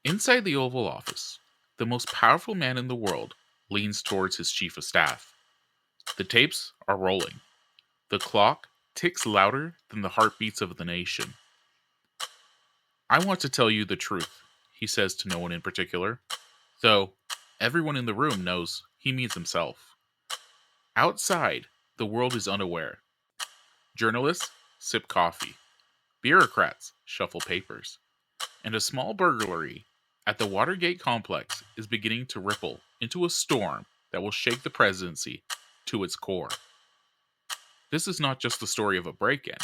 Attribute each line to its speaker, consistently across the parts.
Speaker 1: Inside the Oval Office, the most powerful man in the world leans towards his chief of staff. The tapes are rolling. The clock ticks louder than the heartbeats of the nation. "I want to tell you the truth," he says to no one in particular, though everyone in the room knows he means himself. Outside, the world is unaware. Journalists sip coffee. Bureaucrats shuffle papers. And a small burglary at the Watergate complex is beginning to ripple into a storm that will shake the presidency to its core. This is not just the story of a break-in.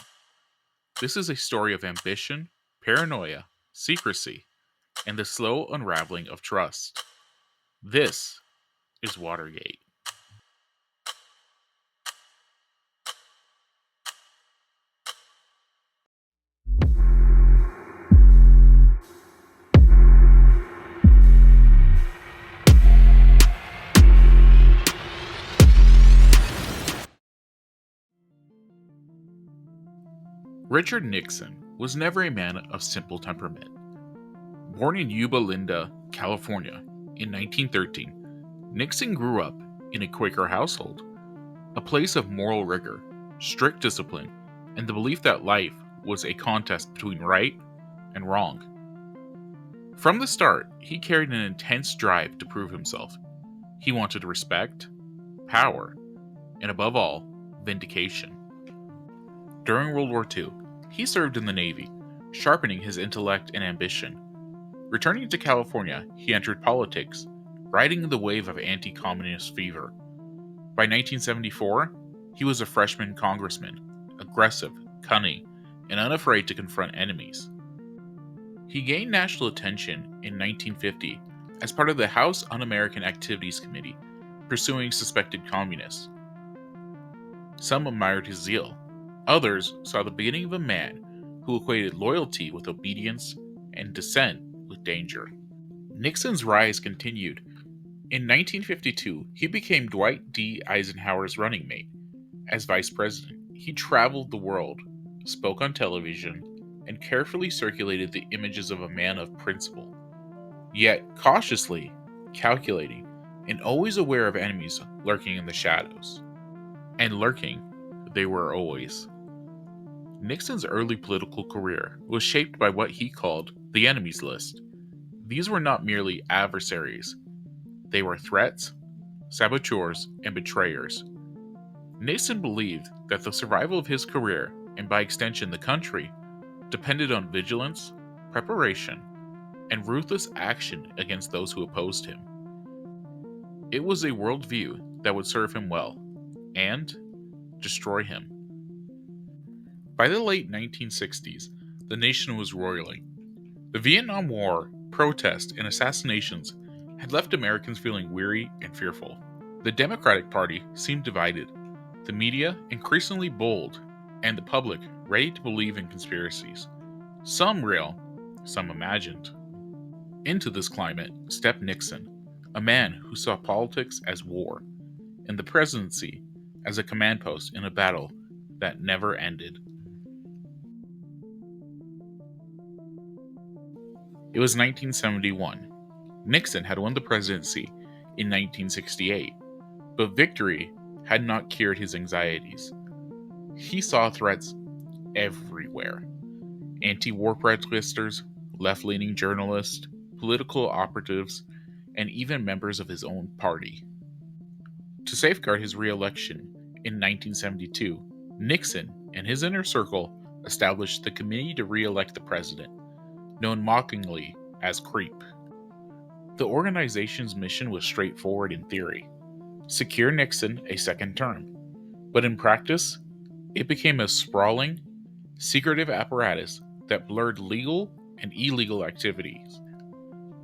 Speaker 1: This is a story of ambition, paranoia, secrecy, and the slow unraveling of trust. This is Watergate. Richard Nixon was never a man of simple temperament. Born in Yuba Linda, California, in 1913, Nixon grew up in a Quaker household, a place of moral rigor, strict discipline, and the belief that life was a contest between right and wrong. From the start, he carried an intense drive to prove himself. He wanted respect, power, and above all, vindication. During World War II, he served in the Navy, sharpening his intellect and ambition. Returning to California, he entered politics, riding the wave of anti-communist fever. By 1974, he was a freshman congressman, aggressive, cunning, and unafraid to confront enemies. He gained national attention in 1950 as part of the House Un-American Activities Committee, pursuing suspected communists. Some admired his zeal. Others saw the beginning of a man who equated loyalty with obedience and dissent with danger. Nixon's rise continued. In 1952, he became Dwight D. Eisenhower's running mate. As vice president, he traveled the world, spoke on television, and carefully circulated the images of a man of principle. Yet cautiously, calculating, and always aware of enemies lurking in the shadows. And lurking, they were always. Nixon's early political career was shaped by what he called the enemies list. These were not merely adversaries. They were threats, saboteurs, and betrayers. Nixon believed that the survival of his career, and by extension the country, depended on vigilance, preparation, and ruthless action against those who opposed him. It was a worldview that would serve him well, and destroy him. By the late 1960s, the nation was roiling. The Vietnam War, protests, and assassinations had left Americans feeling weary and fearful. The Democratic Party seemed divided, the media increasingly bold, and the public ready to believe in conspiracies. Some real, some imagined. Into this climate stepped Nixon, a man who saw politics as war, and the presidency as a command post in a battle that never ended. It was 1971. Nixon had won the presidency in 1968, but victory had not cured his anxieties. He saw threats everywhere. Anti-war protesters, left-leaning journalists, political operatives, and even members of his own party. To safeguard his re-election in 1972, Nixon and his inner circle established the Committee to Re-elect the President, known mockingly as CREEP. The organization's mission was straightforward in theory: secure Nixon a second term. But in practice, it became a sprawling, secretive apparatus that blurred legal and illegal activities,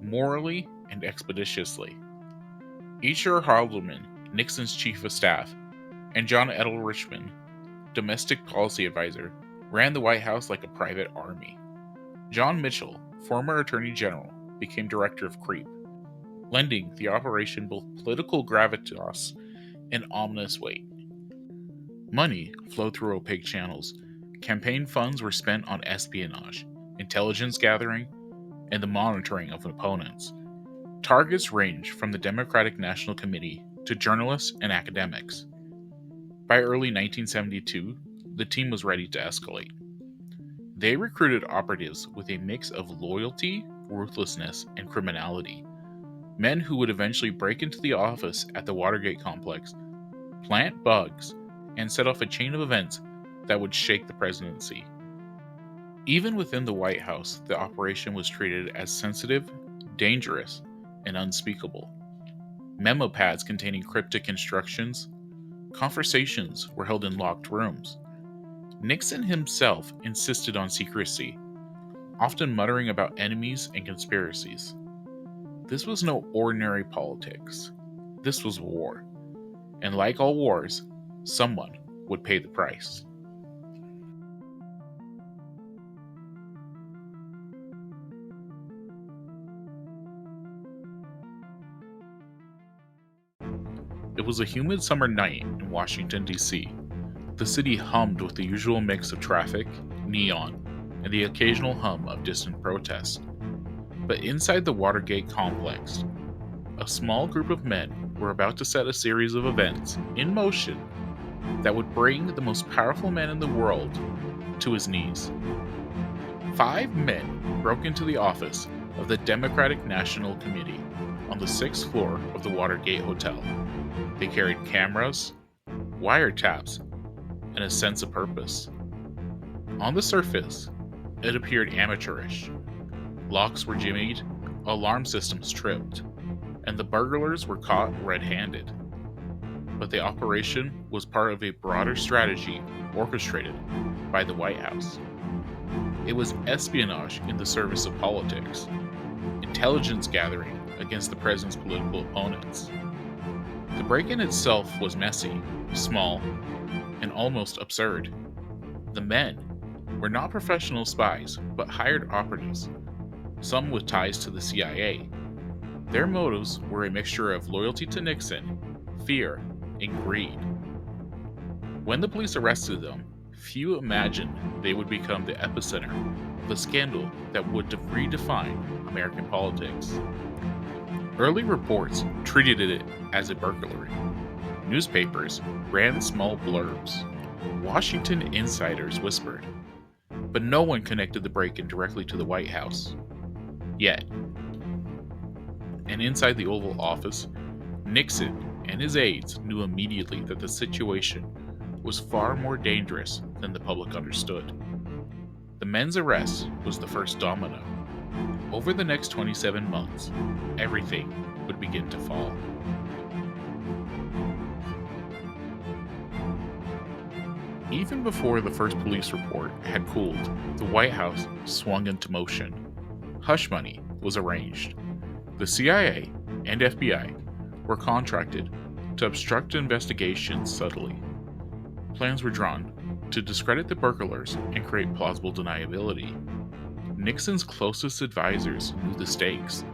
Speaker 1: morally and expeditiously. H.R. Haldeman, Nixon's chief of staff, and John Edel Richmond, domestic policy advisor, ran the White House like a private army. John Mitchell, former Attorney General, became director of CREEP, lending the operation both political gravitas and ominous weight. Money flowed through opaque channels. Campaign funds were spent on espionage, intelligence gathering, and the monitoring of opponents. Targets ranged from the Democratic National Committee to journalists and academics. By early 1972, the team was ready to escalate. They recruited operatives with a mix of loyalty, ruthlessness, and criminality. Men who would eventually break into the office at the Watergate complex, plant bugs, and set off a chain of events that would shake the presidency. Even within the White House, the operation was treated as sensitive, dangerous, and unspeakable. Memo pads containing cryptic instructions, conversations were held in locked rooms. Nixon himself insisted on secrecy, often muttering about enemies and conspiracies. This was no ordinary politics. This was war. And like all wars, someone would pay the price. It was a humid summer night in Washington, D.C. The city hummed with the usual mix of traffic, neon, and the occasional hum of distant protests. But inside the Watergate complex, a small group of men were about to set a series of events in motion that would bring the most powerful man in the world to his knees. 5 men broke into the office of the Democratic National Committee on the 6th floor of the Watergate Hotel. They carried cameras, wiretaps, and a sense of purpose. On the surface, it appeared amateurish. Locks were jimmied, alarm systems tripped, and the burglars were caught red-handed. But the operation was part of a broader strategy orchestrated by the White House. It was espionage in the service of politics, intelligence gathering against the president's political opponents. The break-in itself was messy, small, and almost absurd. The men were not professional spies, but hired operatives, some with ties to the CIA. Their motives were a mixture of loyalty to Nixon, fear, and greed. When the police arrested them, few imagined they would become the epicenter of a scandal that would redefine American politics. Early reports treated it as a burglary. Newspapers ran small blurbs. Washington insiders whispered. But no one connected the break-in directly to the White House. Yet. And inside the Oval Office, Nixon and his aides knew immediately that the situation was far more dangerous than the public understood. The men's arrest was the first domino. Over the next 27 months, everything would begin to fall. Even before the first police report had cooled, the White House swung into motion. Hush money was arranged. The CIA and FBI were contracted to obstruct investigations subtly. Plans were drawn to discredit the burglars and create plausible deniability. Nixon's closest advisors knew the stakes.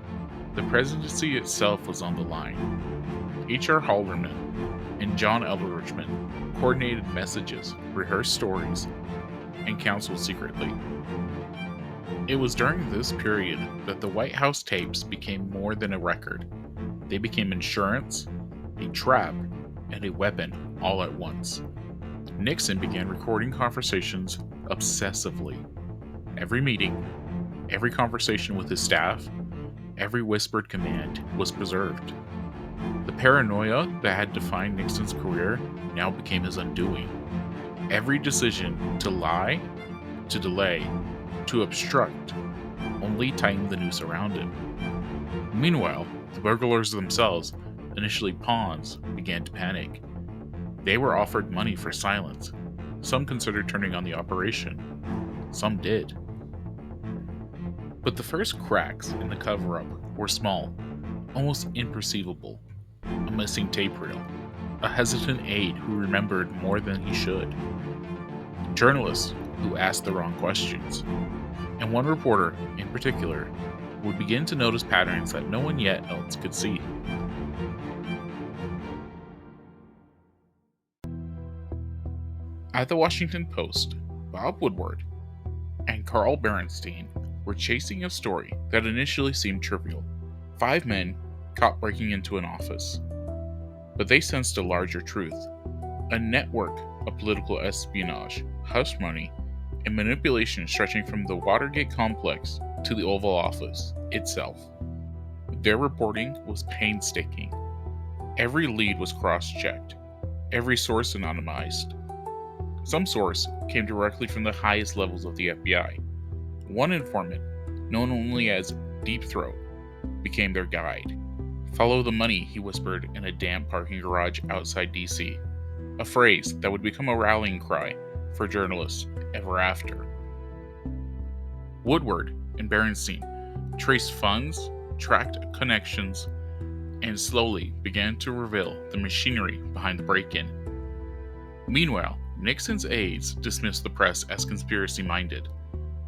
Speaker 1: The presidency itself was on the line. H.R. Haldeman and John Elder Richmond coordinated messages, rehearsed stories, and counseled secretly. It was during this period that the White House tapes became more than a record. They became insurance, a trap, and a weapon all at once. Nixon began recording conversations obsessively. Every meeting, every conversation with his staff, every whispered command was preserved. The paranoia that had defined Nixon's career now became his undoing. Every decision to lie, to delay, to obstruct only tightened the noose around him. Meanwhile, the burglars themselves, initially pawns, began to panic. They were offered money for silence. Some considered turning on the operation. Some did. But the first cracks in the cover-up were small, almost imperceivable. A missing tape reel, a hesitant aide who remembered more than he should, journalists who asked the wrong questions, and one reporter, in particular, would begin to notice patterns that no one yet else could see. At the Washington Post, Bob Woodward and Carl Berenstein were chasing a story that initially seemed trivial. 5 men caught breaking into an office. But they sensed a larger truth: a network of political espionage, hush money, and manipulation stretching from the Watergate complex to the Oval Office itself. Their reporting was painstaking. Every lead was cross-checked, every source anonymized. Some source came directly from the highest levels of the FBI. One informant, known only as Deep Throat, became their guide. "Follow the money," he whispered in a damp parking garage outside DC, a phrase that would become a rallying cry for journalists ever after. Woodward and Berenstein traced funds, tracked connections, and slowly began to reveal the machinery behind the break-in. Meanwhile, Nixon's aides dismissed the press as conspiracy-minded.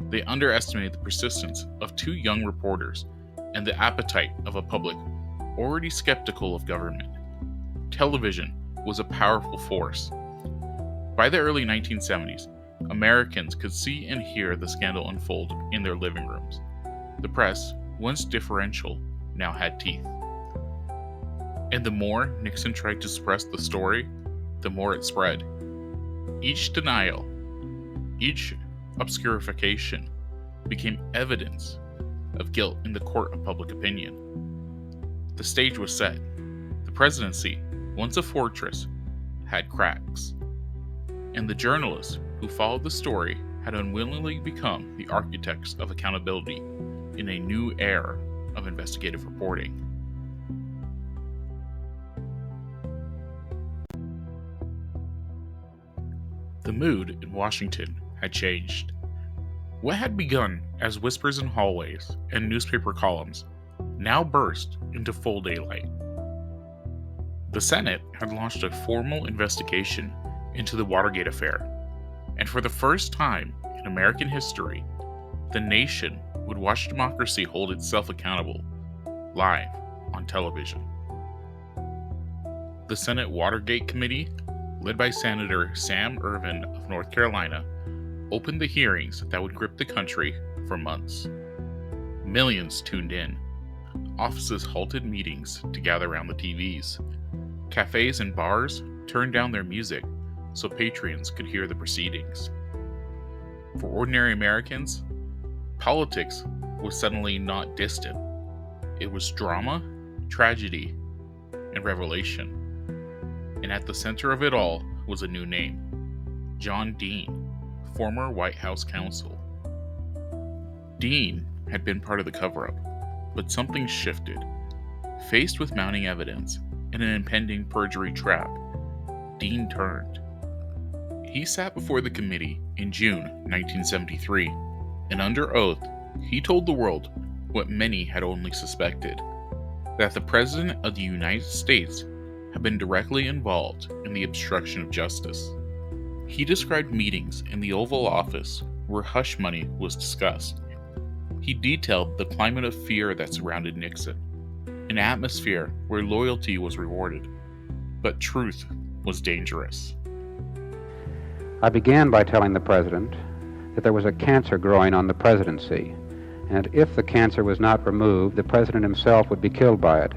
Speaker 1: They underestimated the persistence of 2 young reporters and the appetite of a public already skeptical of government. Television was a powerful force. By the early 1970s, Americans could see and hear the scandal unfold in their living rooms. The press, once differential, now had teeth. And the more Nixon tried to suppress the story, the more it spread. Each denial, each obscurification became evidence of guilt in the court of public opinion. The stage was set. The presidency, once a fortress, had cracks. And the journalists who followed the story had unwillingly become the architects of accountability in a new era of investigative reporting. The mood in Washington had changed. What had begun as whispers in hallways and newspaper columns now burst into full daylight. The Senate had launched a formal investigation into the Watergate affair, and for the first time in American history, the nation would watch democracy hold itself accountable, live on television. The Senate Watergate Committee, led by Senator Sam Ervin of North Carolina, opened the hearings that would grip the country for months. Millions tuned in. Offices halted meetings to gather around the TVs. Cafes and bars turned down their music so patrons could hear the proceedings. For ordinary Americans, politics was suddenly not distant. It was drama, tragedy, and revelation. And at the center of it all was a new name: John Dean, former White House counsel. Dean had been part of the cover-up, but something shifted. Faced with mounting evidence and an impending perjury trap, Dean turned. He sat before the committee in June 1973, and under oath, he told the world what many had only suspected: that the President of the United States had been directly involved in the obstruction of justice. He described meetings in the Oval Office where hush money was discussed. He detailed the climate of fear that surrounded Nixon, an atmosphere where loyalty was rewarded, but truth was dangerous.
Speaker 2: I began by telling the president that there was a cancer growing on the presidency, and if the cancer was not removed, the president himself would be killed by it.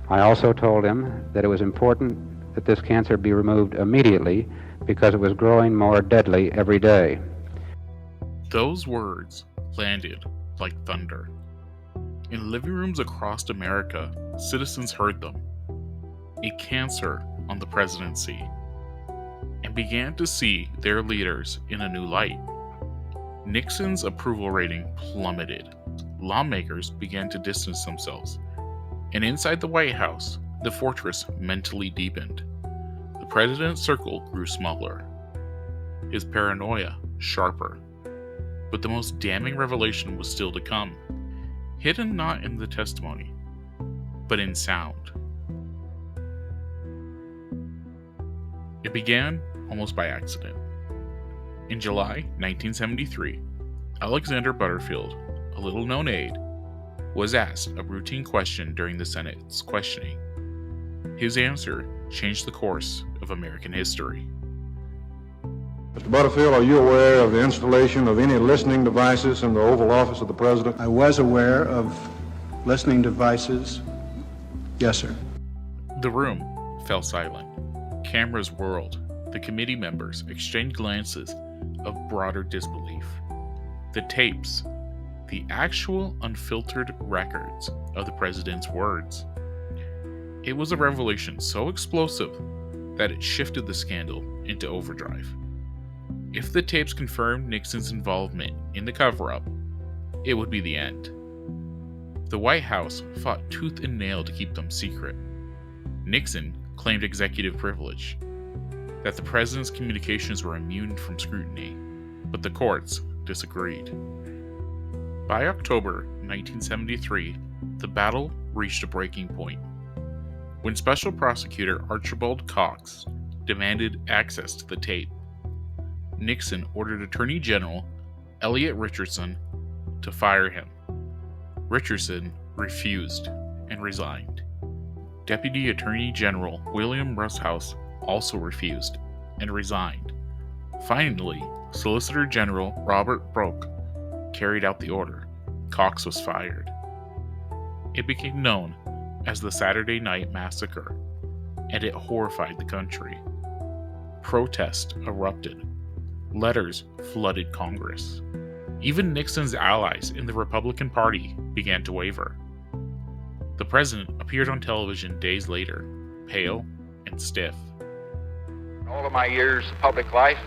Speaker 2: I also told him that it was important that this cancer be removed immediately because it was growing more deadly every day.
Speaker 1: Those words landed like thunder. In living rooms across America, citizens heard them. A cancer on the presidency, and began to see their leaders in a new light. Nixon's approval rating plummeted. Lawmakers began to distance themselves. And inside the White House, the fortress mentally deepened. The president's circle grew smaller, his paranoia sharper. But the most damning revelation was still to come, hidden not in the testimony, but in sound. It began almost by accident. In July 1973, Alexander Butterfield, a little-known aide, was asked a routine question during the Senate's questioning. His answer changed the course of American history.
Speaker 3: Mr. Butterfield, are you aware of the installation of any listening devices in the Oval Office of the President?
Speaker 4: I was aware of listening devices. Yes, sir.
Speaker 1: The room fell silent. Cameras whirled. The committee members exchanged glances of broader disbelief. The tapes, the actual unfiltered records of the president's words. It was a revelation so explosive that it shifted the scandal into overdrive. If the tapes confirmed Nixon's involvement in the cover-up, it would be the end. The White House fought tooth and nail to keep them secret. Nixon claimed executive privilege, that the president's communications were immune from scrutiny, but the courts disagreed. By October 1973, the battle reached a breaking point. When Special Prosecutor Archibald Cox demanded access to the tape, Nixon ordered Attorney General Elliot Richardson to fire him. Richardson refused and resigned. Deputy Attorney General William Russhouse also refused and resigned. Finally, Solicitor General Robert Broke carried out the order. Cox was fired. It became known as the Saturday Night Massacre, and it horrified the country. Protest erupted. Letters flooded Congress. Even Nixon's allies in the Republican Party began to waver. The president appeared on television days later, pale and stiff.
Speaker 5: In all of my years of public life,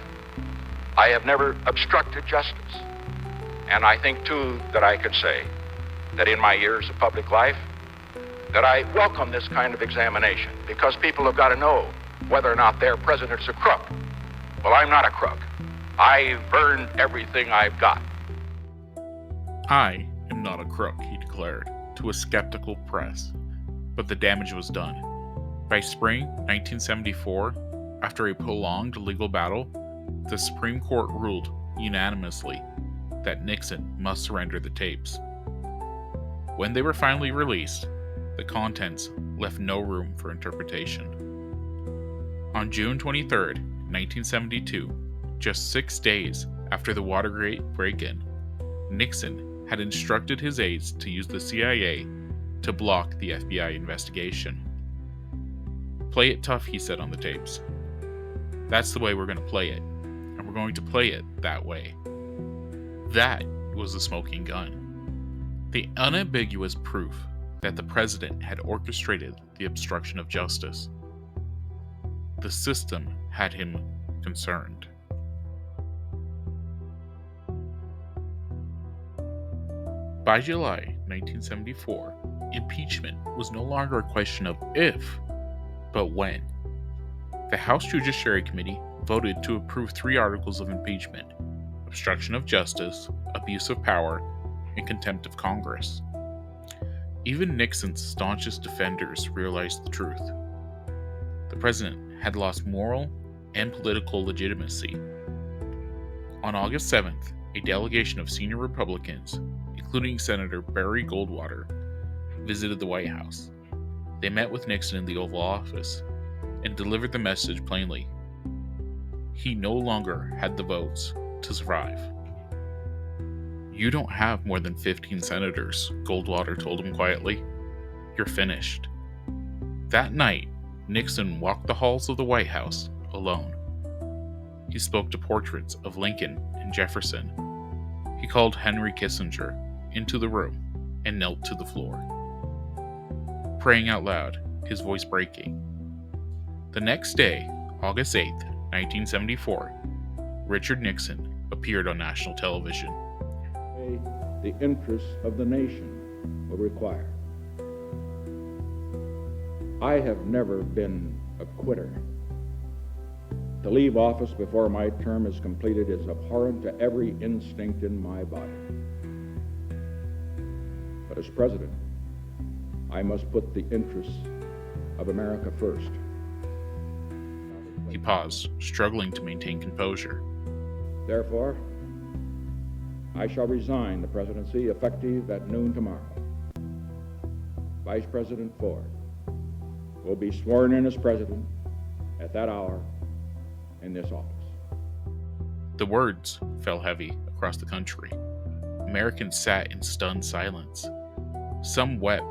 Speaker 5: I have never obstructed justice. And I think, too, that I could say that in my years of public life, that I welcome this kind of examination, because people have got to know whether or not their president's a crook. Well, I'm not a crook. I've earned everything I've got.
Speaker 1: I am not a crook, he declared to a skeptical press, but the damage was done. By spring 1974, after a prolonged legal battle, the Supreme Court ruled unanimously that Nixon must surrender the tapes. When they were finally released, the contents left no room for interpretation. On June 23, 1972, just 6 days after the Watergate break-in, Nixon had instructed his aides to use the CIA to block the FBI investigation. "Play it tough," he said on the tapes. "That's the way we're going to play it, and we're going to play it that way." That was the smoking gun. The unambiguous proof that the president had orchestrated the obstruction of justice. The system had him concerned. By July 1974, impeachment was no longer a question of if, but when. The House Judiciary Committee voted to approve 3 articles of impeachment: obstruction of justice, abuse of power, and contempt of Congress. Even Nixon's staunchest defenders realized the truth. The president had lost moral and political legitimacy. On August 7th, a delegation of senior Republicans, including Senator Barry Goldwater, visited the White House. They met with Nixon in the Oval Office and delivered the message plainly. He no longer had the votes to survive. "You don't have more than 15 senators," Goldwater told him quietly. "You're finished." That night, Nixon walked the halls of the White House alone. He spoke to portraits of Lincoln and Jefferson. He called Henry Kissinger into the room and knelt to the floor, praying out loud, his voice breaking. The next day, August 8th, 1974, Richard Nixon appeared on national television.
Speaker 6: The interests of the nation will require. I have never been a quitter. To leave office before my term is completed is abhorrent to every instinct in my body. But as president, I must put the interests of America first.
Speaker 1: He paused, struggling to maintain composure.
Speaker 6: Therefore, I shall resign the presidency effective at noon tomorrow. Vice President Ford will be sworn in as president at that hour in this office.
Speaker 1: The words fell heavy across the country. Americans sat in stunned silence. Some wept,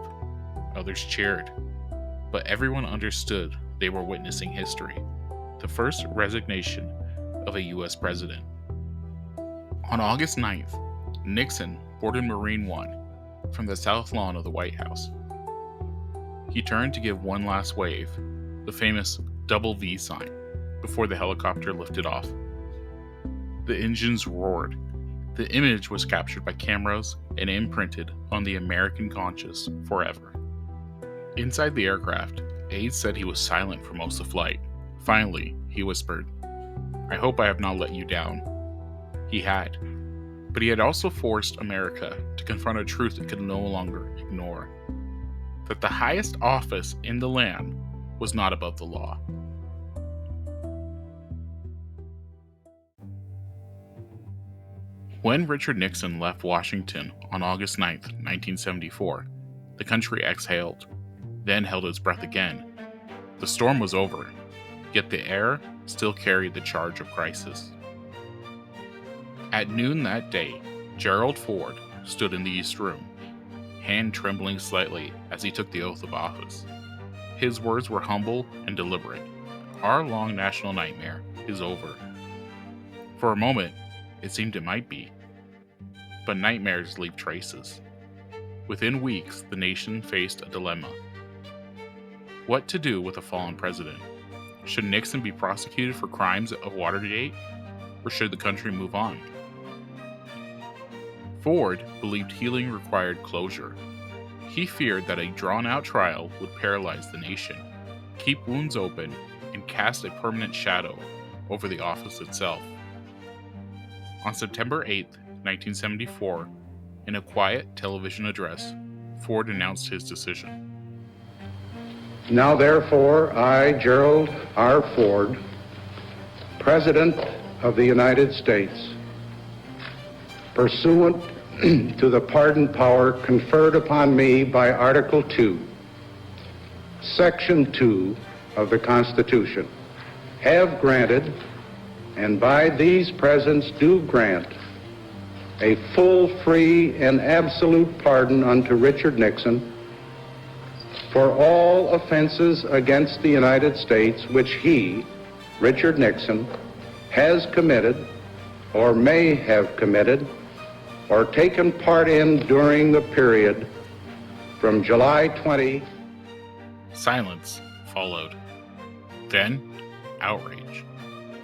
Speaker 1: others cheered, but everyone understood they were witnessing history, the first resignation of a U.S. president. On August 9th, Nixon boarded Marine One from the south lawn of the White House. He turned to give one last wave, the famous double V sign, before the helicopter lifted off. The engines roared. The image was captured by cameras and imprinted on the American conscience forever. Inside the aircraft, aides said he was silent for most of the flight. Finally, he whispered, "I hope I have not let you down." He had, but he had also forced America to confront a truth it could no longer ignore: that the highest office in the land was not above the law. When Richard Nixon left Washington on August 9, 1974, the country exhaled, then held its breath again. The storm was over, yet the air still carried the charge of crisis. At noon that day, Gerald Ford stood in the East Room, hand trembling slightly as he took the oath of office. His words were humble and deliberate. Our long national nightmare is over. For a moment, it seemed it might be. But nightmares leave traces. Within weeks, the nation faced a dilemma. What to do with a fallen president? Should Nixon be prosecuted for crimes of Watergate, or should the country move on? Ford believed healing required closure. He feared that a drawn-out trial would paralyze the nation, keep wounds open, and cast a permanent shadow over the office itself. On September 8, 1974, in a quiet television address, Ford announced his decision.
Speaker 4: Now therefore, I, Gerald R. Ford, President of the United States, pursuant to the pardon power conferred upon me by Article 2, Section 2 of the Constitution, have granted, and by these presents do grant, a full, free, and absolute pardon unto Richard Nixon for all offenses against the United States which he, Richard Nixon, has committed or may have committed or taken part in during the period from July 20.
Speaker 1: Silence followed. Then, outrage.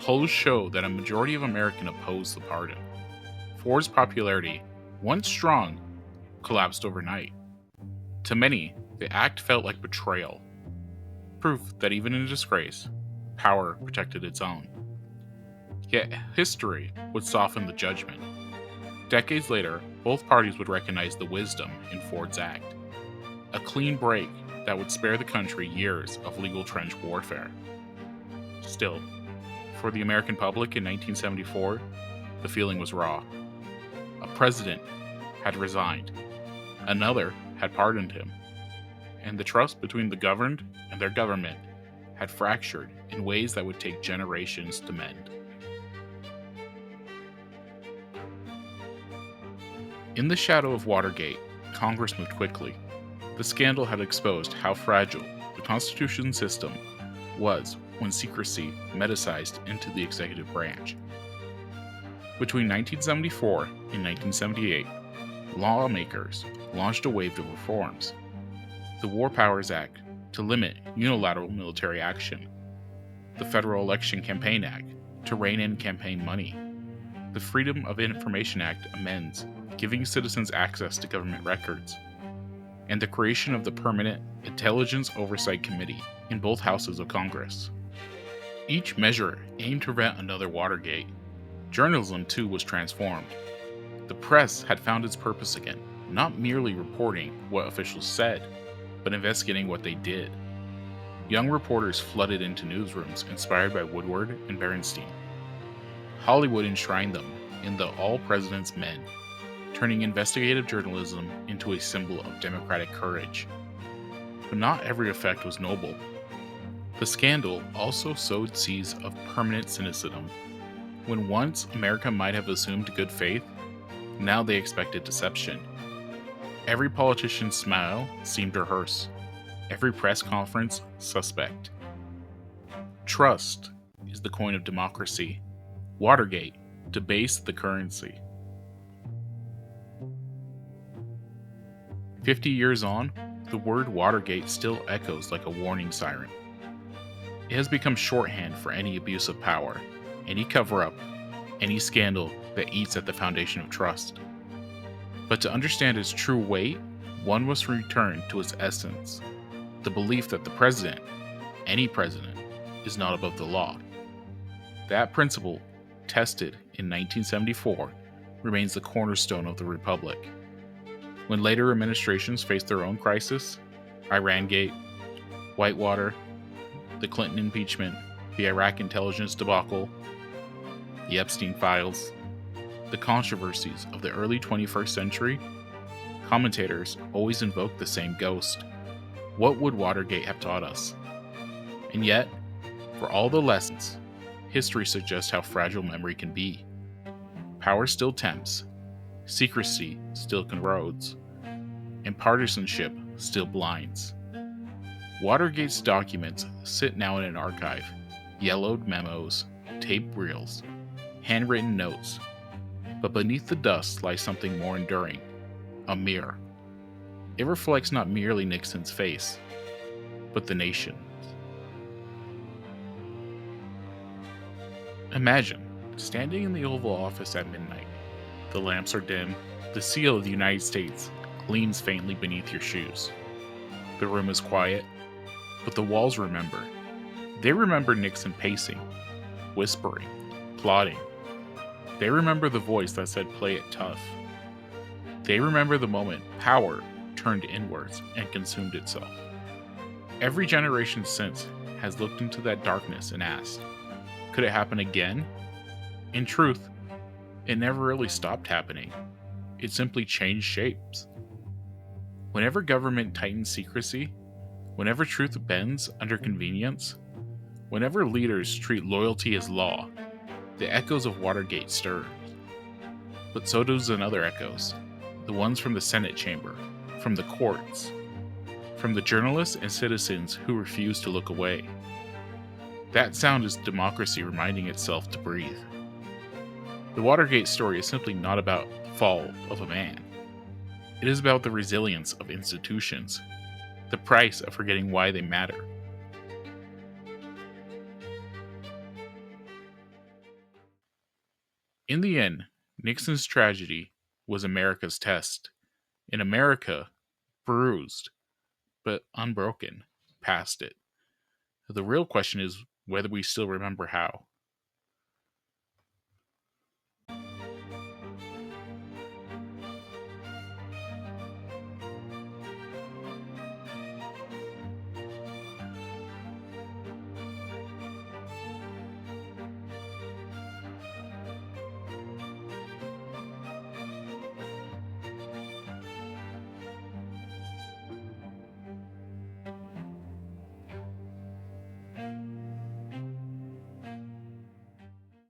Speaker 1: Polls show that a majority of Americans opposed the pardon. Ford's popularity, once strong, collapsed overnight. To many, the act felt like betrayal, proof that even in disgrace, power protected its own. Yet history would soften the judgment. Decades later, both parties would recognize the wisdom in Ford's act, a clean break that would spare the country years of legal trench warfare. Still, for the American public in 1974, the feeling was raw. A president had resigned, another had pardoned him, and the trust between the governed and their government had fractured in ways that would take generations to mend. In the shadow of Watergate, Congress moved quickly. The scandal had exposed how fragile the Constitution system was when secrecy metasized into the executive branch. Between 1974 and 1978, lawmakers launched a wave of reforms. The War Powers Act to limit unilateral military action, the Federal Election Campaign Act to rein in campaign money, the Freedom of Information Act amends, giving citizens access to government records, and the creation of the Permanent Intelligence Oversight Committee in both houses of Congress. Each measure aimed to prevent another Watergate. Journalism, too, was transformed. The press had found its purpose again, not merely reporting what officials said, but investigating what they did. Young reporters flooded into newsrooms inspired by Woodward and Berenstein. Hollywood enshrined them in the All President's Men, turning investigative journalism into a symbol of democratic courage. But not every effect was noble. The scandal also sowed seeds of permanent cynicism. When once America might have assumed good faith, now they expected deception. Every politician's smile seemed rehearsed, every press conference suspect. Trust is the coin of democracy. Watergate debased the currency. 50 years on, the word Watergate still echoes like a warning siren. It has become shorthand for any abuse of power, any cover-up, any scandal that eats at the foundation of trust. But to understand its true weight, one must return to its essence, the belief that the president, any president, is not above the law. That principle, tested in 1974, remains the cornerstone of the Republic. When later administrations faced their own crisis, Irangate, Whitewater, the Clinton impeachment, the Iraq intelligence debacle, the Epstein files, the controversies of the early 21st century, commentators always invoke the same ghost. What would Watergate have taught us? And yet, for all the lessons, history suggests how fragile memory can be. Power still tempts, secrecy still corrodes, and partisanship still blinds. Watergate's documents sit now in an archive, yellowed memos, taped reels, handwritten notes, but beneath the dust lies something more enduring, a mirror. It reflects not merely Nixon's face, but the nation's. Imagine standing in the Oval Office at midnight. The lamps are dim, the seal of the United States gleams faintly beneath your shoes. The room is quiet, but the walls remember. They remember Nixon pacing, whispering, plotting. They remember the voice that said, "Play it tough." They remember the moment power turned inwards and consumed itself. Every generation since has looked into that darkness and asked, could it happen again? In truth, it never really stopped happening. It simply changed shapes. Whenever government tightens secrecy, whenever truth bends under convenience, whenever leaders treat loyalty as law, the echoes of Watergate stir. But so does another echoes, the ones from the Senate chamber, from the courts, from the journalists and citizens who refuse to look away. That sound is democracy reminding itself to breathe. The Watergate story is simply not about the fall of a man. It is about the resilience of institutions, the price of forgetting why they matter. In the end, Nixon's tragedy was America's test. In America, bruised, but unbroken, past it. The real question is whether we still remember how.